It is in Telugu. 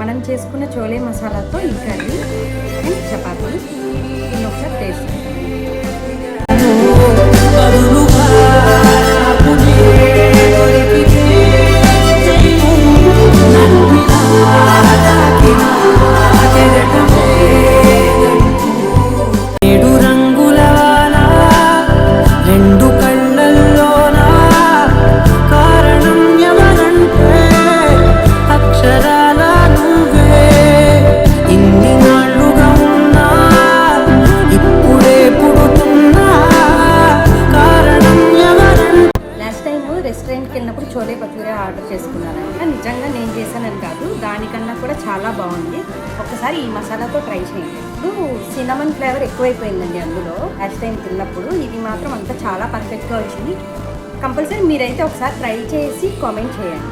మనం చేసుకున్న చోలే మసాలాతో ఈ కర్రీ అండ్ చపాతీ దీన్ని ఒకసారి టేస్ట్ రెస్టారెంట్కి వెళ్ళినప్పుడు చోలే భటూరే ఆర్డర్ చేసుకున్నానంట. నిజంగా నేను చేశానని కాదు, దానికన్నా కూడా చాలా బాగుంది. ఒకసారి ఈ మసాలాతో ట్రై చేయండి. ఇప్పుడు సినమన్ ఫ్లేవర్ ఎక్కువైపోయిందండి అందులో లాస్ట్ టైం తిన్నప్పుడు. ఇది మాత్రం అంతా చాలా పర్ఫెక్ట్గా వచ్చింది. కంపల్సరీ మీరైతే ఒకసారి ట్రై చేసి కామెంట్ చేయండి.